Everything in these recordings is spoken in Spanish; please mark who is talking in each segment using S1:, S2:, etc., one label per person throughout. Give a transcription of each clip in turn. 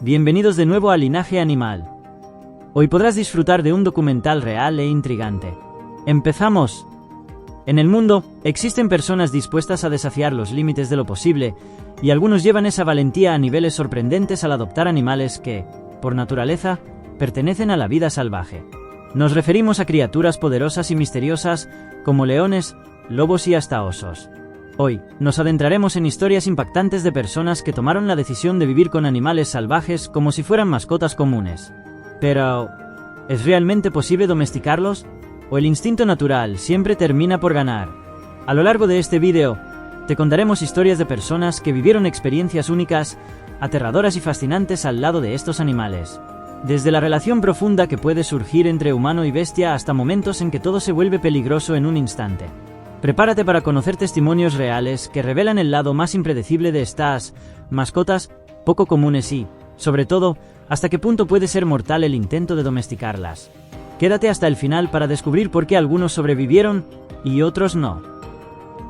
S1: Bienvenidos de nuevo a Linaje Animal. Hoy podrás disfrutar de un documental real e intrigante. ¡Empezamos! En el mundo, existen personas dispuestas a desafiar los límites de lo posible, y algunos llevan esa valentía a niveles sorprendentes al adoptar animales que, por naturaleza, pertenecen a la vida salvaje. Nos referimos a criaturas poderosas y misteriosas, como leones, lobos y hasta osos. Hoy, nos adentraremos en historias impactantes de personas que tomaron la decisión de vivir con animales salvajes como si fueran mascotas comunes. Pero, ¿es realmente posible domesticarlos? ¿O el instinto natural siempre termina por ganar? A lo largo de este vídeo, te contaremos historias de personas que vivieron experiencias únicas, aterradoras y fascinantes al lado de estos animales. Desde la relación profunda que puede surgir entre humano y bestia hasta momentos en que todo se vuelve peligroso en un instante. Prepárate para conocer testimonios reales que revelan el lado más impredecible de estas mascotas poco comunes y, sobre todo, hasta qué punto puede ser mortal el intento de domesticarlas. Quédate hasta el final para descubrir por qué algunos sobrevivieron y otros no.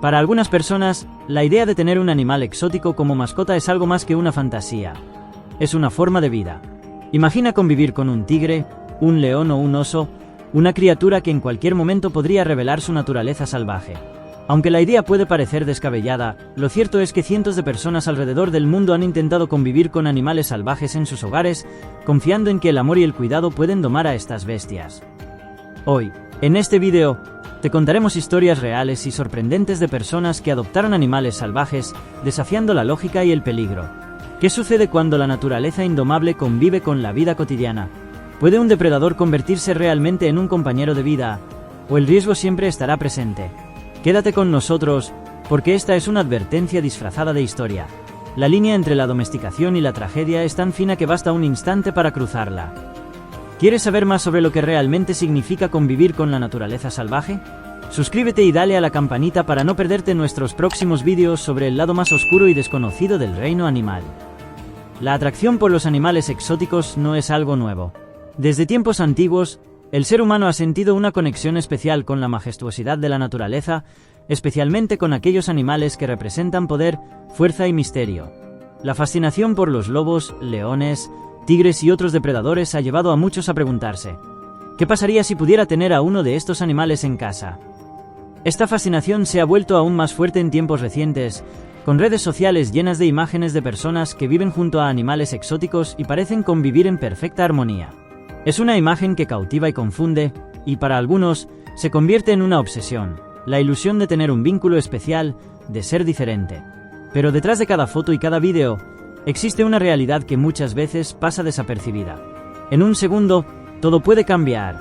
S1: Para algunas personas, la idea de tener un animal exótico como mascota es algo más que una fantasía. Es una forma de vida. Imagina convivir con un tigre, un león o un oso, una criatura que en cualquier momento podría revelar su naturaleza salvaje. Aunque la idea puede parecer descabellada, lo cierto es que cientos de personas alrededor del mundo han intentado convivir con animales salvajes en sus hogares, confiando en que el amor y el cuidado pueden domar a estas bestias. Hoy, en este vídeo, te contaremos historias reales y sorprendentes de personas que adoptaron animales salvajes, desafiando la lógica y el peligro. ¿Qué sucede cuando la naturaleza indomable convive con la vida cotidiana? ¿Puede un depredador convertirse realmente en un compañero de vida? ¿O el riesgo siempre estará presente? Quédate con nosotros, porque esta es una advertencia disfrazada de historia. La línea entre la domesticación y la tragedia es tan fina que basta un instante para cruzarla. ¿Quieres saber más sobre lo que realmente significa convivir con la naturaleza salvaje? Suscríbete y dale a la campanita para no perderte nuestros próximos vídeos sobre el lado más oscuro y desconocido del reino animal. La atracción por los animales exóticos no es algo nuevo. Desde tiempos antiguos, el ser humano ha sentido una conexión especial con la majestuosidad de la naturaleza, especialmente con aquellos animales que representan poder, fuerza y misterio. La fascinación por los lobos, leones, tigres y otros depredadores ha llevado a muchos a preguntarse: ¿qué pasaría si pudiera tener a uno de estos animales en casa? Esta fascinación se ha vuelto aún más fuerte en tiempos recientes, con redes sociales llenas de imágenes de personas que viven junto a animales exóticos y parecen convivir en perfecta armonía. Es una imagen que cautiva y confunde, y para algunos, se convierte en una obsesión, la ilusión de tener un vínculo especial, de ser diferente. Pero detrás de cada foto y cada vídeo, existe una realidad que muchas veces pasa desapercibida. En un segundo, todo puede cambiar.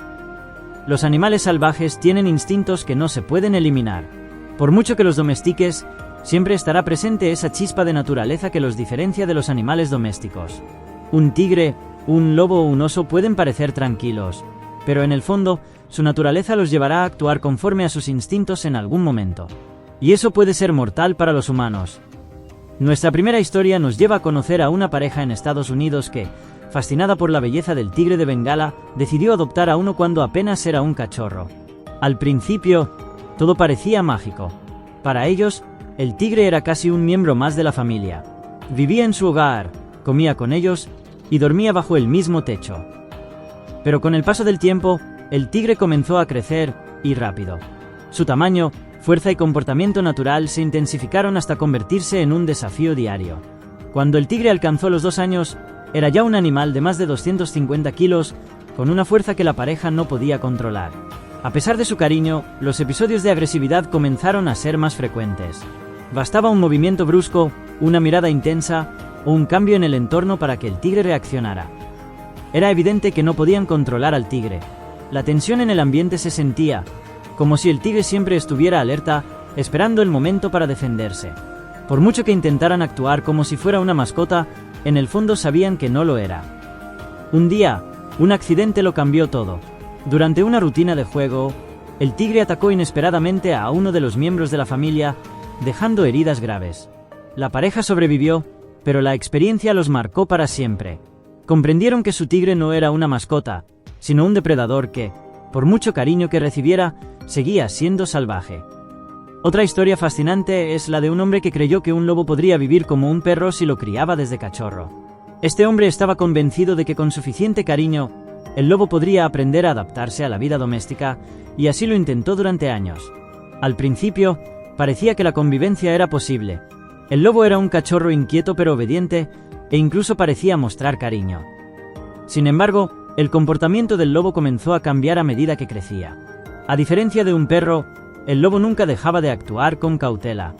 S1: Los animales salvajes tienen instintos que no se pueden eliminar. Por mucho que los domestiques, siempre estará presente esa chispa de naturaleza que los diferencia de los animales domésticos. Un tigre, un lobo o un oso pueden parecer tranquilos, pero en el fondo, su naturaleza los llevará a actuar conforme a sus instintos en algún momento. Y eso puede ser mortal para los humanos. Nuestra primera historia nos lleva a conocer a una pareja en Estados Unidos que, fascinada por la belleza del tigre de Bengala, decidió adoptar a uno cuando apenas era un cachorro. Al principio, todo parecía mágico. Para ellos, el tigre era casi un miembro más de la familia. Vivía en su hogar, comía con ellos y dormía bajo el mismo techo. Pero con el paso del tiempo, el tigre comenzó a crecer, y rápido. Su tamaño, fuerza y comportamiento natural se intensificaron hasta convertirse en un desafío diario. Cuando el tigre alcanzó los 2 años, era ya un animal de más de 250 kilos, con una fuerza que la pareja no podía controlar. A pesar de su cariño, los episodios de agresividad comenzaron a ser más frecuentes. Bastaba un movimiento brusco, una mirada intensa, o un cambio en el entorno para que el tigre reaccionara. Era evidente que no podían controlar al tigre. La tensión en el ambiente se sentía, como si el tigre siempre estuviera alerta, esperando el momento para defenderse. Por mucho que intentaran actuar como si fuera una mascota, en el fondo sabían que no lo era. Un día, un accidente lo cambió todo. Durante una rutina de juego, el tigre atacó inesperadamente a uno de los miembros de la familia, dejando heridas graves. La pareja sobrevivió, pero la experiencia los marcó para siempre. Comprendieron que su tigre no era una mascota, sino un depredador que, por mucho cariño que recibiera, seguía siendo salvaje. Otra historia fascinante es la de un hombre que creyó que un lobo podría vivir como un perro si lo criaba desde cachorro. Este hombre estaba convencido de que con suficiente cariño, el lobo podría aprender a adaptarse a la vida doméstica, y así lo intentó durante años. Al principio, parecía que la convivencia era posible. El lobo era un cachorro inquieto pero obediente, e incluso parecía mostrar cariño. Sin embargo, el comportamiento del lobo comenzó a cambiar a medida que crecía. A diferencia de un perro, el lobo nunca dejaba de actuar con cautela.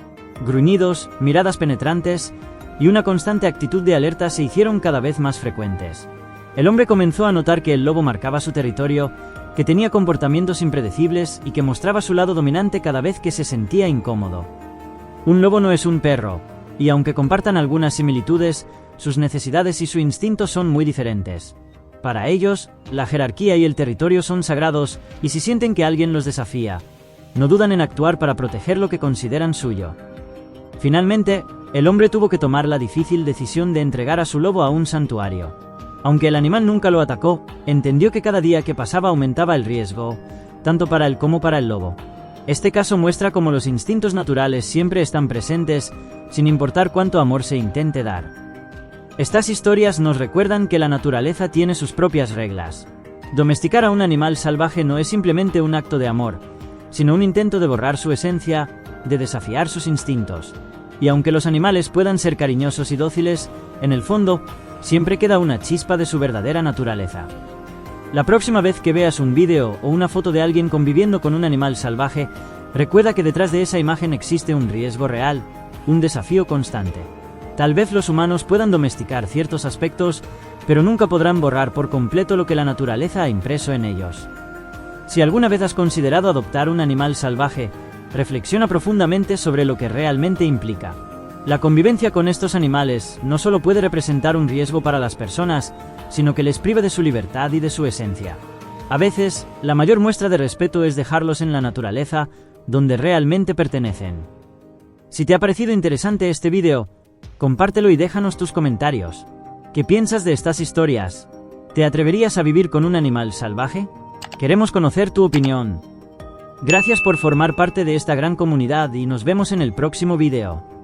S1: Gruñidos, miradas penetrantes y una constante actitud de alerta se hicieron cada vez más frecuentes. El hombre comenzó a notar que el lobo marcaba su territorio, que tenía comportamientos impredecibles y que mostraba su lado dominante cada vez que se sentía incómodo. Un lobo no es un perro, y aunque compartan algunas similitudes, sus necesidades y su instinto son muy diferentes. Para ellos, la jerarquía y el territorio son sagrados, y si sienten que alguien los desafía, no dudan en actuar para proteger lo que consideran suyo. Finalmente, el hombre tuvo que tomar la difícil decisión de entregar a su lobo a un santuario. Aunque el animal nunca lo atacó, entendió que cada día que pasaba aumentaba el riesgo, tanto para él como para el lobo. Este caso muestra cómo los instintos naturales siempre están presentes, sin importar cuánto amor se intente dar. Estas historias nos recuerdan que la naturaleza tiene sus propias reglas. Domesticar a un animal salvaje no es simplemente un acto de amor, sino un intento de borrar su esencia, de desafiar sus instintos. Y aunque los animales puedan ser cariñosos y dóciles, en el fondo, siempre queda una chispa de su verdadera naturaleza. La próxima vez que veas un vídeo o una foto de alguien conviviendo con un animal salvaje, recuerda que detrás de esa imagen existe un riesgo real, un desafío constante. Tal vez los humanos puedan domesticar ciertos aspectos, pero nunca podrán borrar por completo lo que la naturaleza ha impreso en ellos. Si alguna vez has considerado adoptar un animal salvaje, reflexiona profundamente sobre lo que realmente implica. La convivencia con estos animales no solo puede representar un riesgo para las personas, sino que les priva de su libertad y de su esencia. A veces, la mayor muestra de respeto es dejarlos en la naturaleza, donde realmente pertenecen. Si te ha parecido interesante este vídeo, compártelo y déjanos tus comentarios. ¿Qué piensas de estas historias? ¿Te atreverías a vivir con un animal salvaje? Queremos conocer tu opinión. Gracias por formar parte de esta gran comunidad y nos vemos en el próximo vídeo.